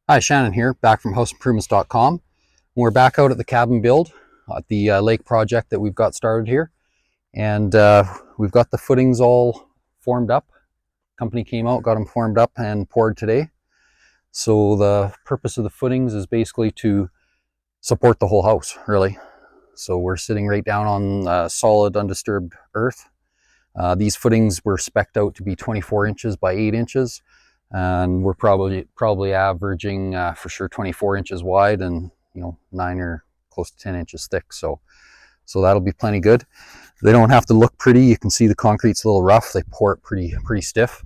Hi, Shannon here, back from houseimprovements.com. We're back out at the cabin build at the lake project that we've got started here. And we've got the footings all formed up. Company came out, got them formed up and poured today. So the purpose of the footings is basically to support the whole house, really. So we're sitting right down on solid, undisturbed earth. These footings were spec'd out to be 24 inches by 8 inches. And we're probably averaging for sure 24 inches wide and 9 or close to 10 inches thick. So that'll be plenty good. They don't have to look pretty. You can see the concrete's a little rough. They pour it pretty stiff.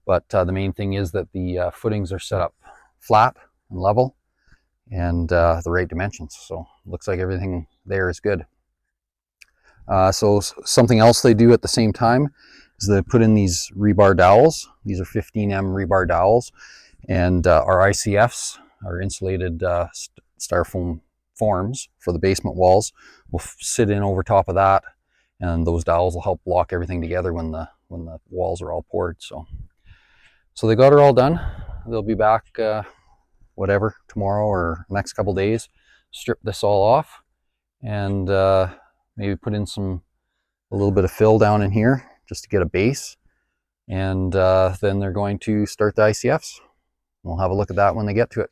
But the main thing is that the footings are set up flat and level and the right dimensions. So it looks like everything there is good. So something else they do at the same time is they put in these rebar dowels. These are 15M rebar dowels, and our ICFs, our insulated styrofoam forms for the basement walls, will sit in over top of that, and those dowels will help block everything together when the walls are all poured. So they got her all done. They'll be back whatever, tomorrow or next couple days, strip this all off, and maybe put in a little bit of fill down in here just to get a base. And then they're going to start the ICFs. We'll have a look at that when they get to it.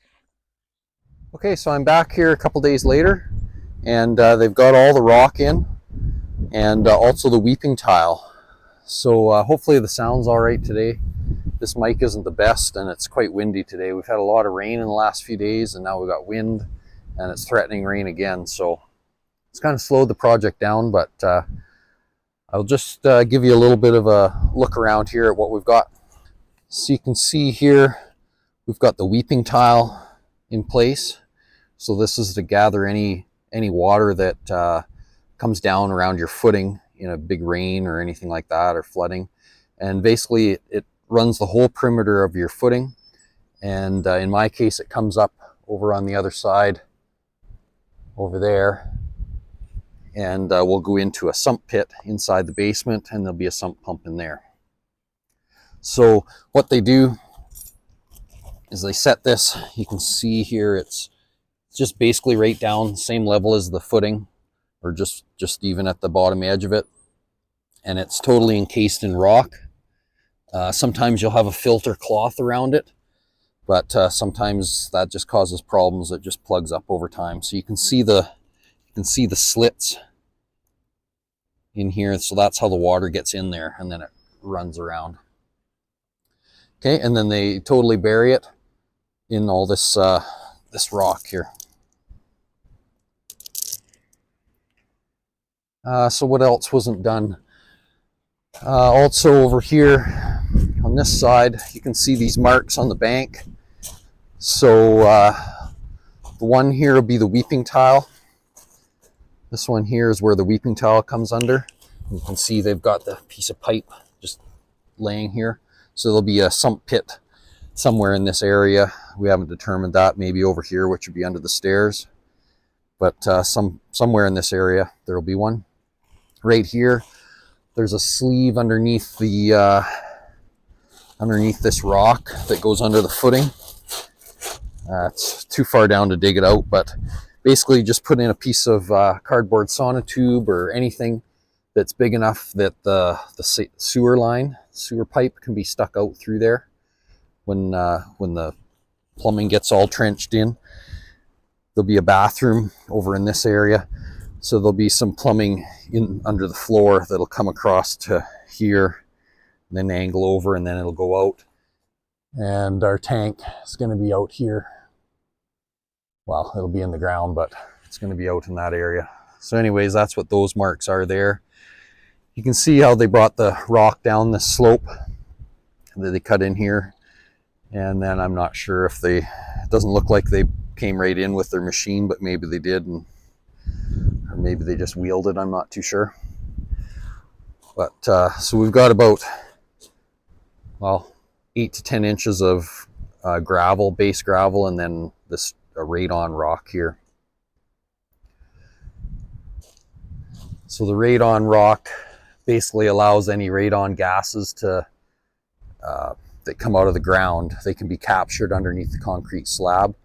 Okay, so I'm back here a couple days later, and they've got all the rock in and also the weeping tile. So hopefully the sound's all right today. This mic isn't the best, and it's quite windy today. We've had a lot of rain in the last few days, and now we've got wind, and it's threatening rain again. So it's kind of slowed the project down, but I'll just give you a little bit of a look around here at what we've got. So you can see here, we've got the weeping tile in place. So this is to gather any water that comes down around your footing in a big rain or anything like that, or flooding. And basically it runs the whole perimeter of your footing. And in my case, it comes up over on the other side over there. And we'll go into a sump pit inside the basement, and there'll be a sump pump in there. So what they do is they set this, you can see here, it's just basically right down, same level as the footing, or just even at the bottom edge of it. And it's totally encased in rock. Sometimes you'll have a filter cloth around it, but sometimes that just causes problems. It just plugs up over time. So you can see the slits in here. So that's how the water gets in there, and then it runs around. Okay, and then they totally bury it in all this this rock here. So what else wasn't done? Also over here on this side, you can see these marks on the bank. So the one here will be the weeping tile. This one here is where the weeping tile comes under. You can see they've got the piece of pipe just laying here. So there'll be a sump pit somewhere in this area. We haven't determined that. Maybe over here, which would be under the stairs. But somewhere in this area, there'll be one. Right here, there's a sleeve underneath the underneath this rock that goes under the footing. It's too far down to dig it out, but basically just put in a piece of cardboard sonotube or anything that's big enough that the sewer pipe can be stuck out through there when the plumbing gets all trenched in. There'll be a bathroom over in this area, so there'll be some plumbing in under the floor that'll come across to here, and then angle over, and then it'll go out. And our tank is going to be out here. Well, it'll be in the ground, but it's going to be out in that area. So anyways, that's what those marks are there. You can see how they brought the rock down this slope that they cut in here. And then I'm not sure if it doesn't look like they came right in with their machine, but maybe they did, or maybe they just wheeled it. I'm not too sure. But so we've got about, well, 8 to 10 inches of gravel, base gravel, and then this radon rock here. So the radon rock basically allows any radon gases to that come out of the ground, they can be captured underneath the concrete slab,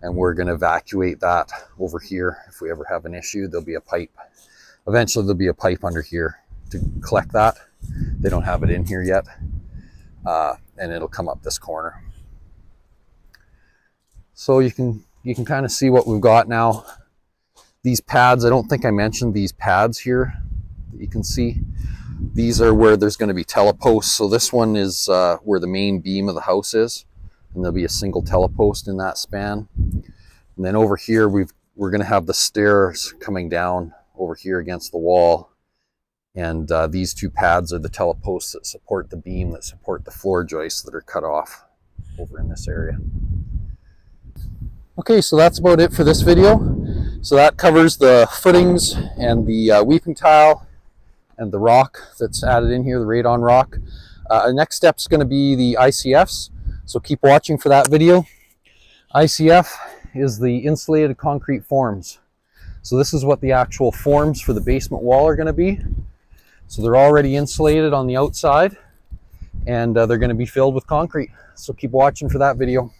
and we're going to evacuate that over here. If we ever have an issue, there'll be a pipe. Eventually there'll be a pipe under here to collect that. They don't have it in here yet, and it'll come up this corner. So you can kind of see what we've got now. These pads, I don't think I mentioned these pads here that you can see. These are where there's going to be teleposts. So this one is where the main beam of the house is, and there'll be a single telepost in that span. And then over here we're going to have the stairs coming down over here against the wall, and these two pads are the teleposts that support the beam, that support the floor joists that are cut off over in this area. Okay, so that's about it for this video. So that covers the footings and the weeping tile and the rock that's added in here, the radon rock. The next step is going to be the ICFs, so keep watching for that video. ICF is the insulated concrete forms. So this is what the actual forms for the basement wall are going to be. So they're already insulated on the outside, and they're going to be filled with concrete. So keep watching for that video.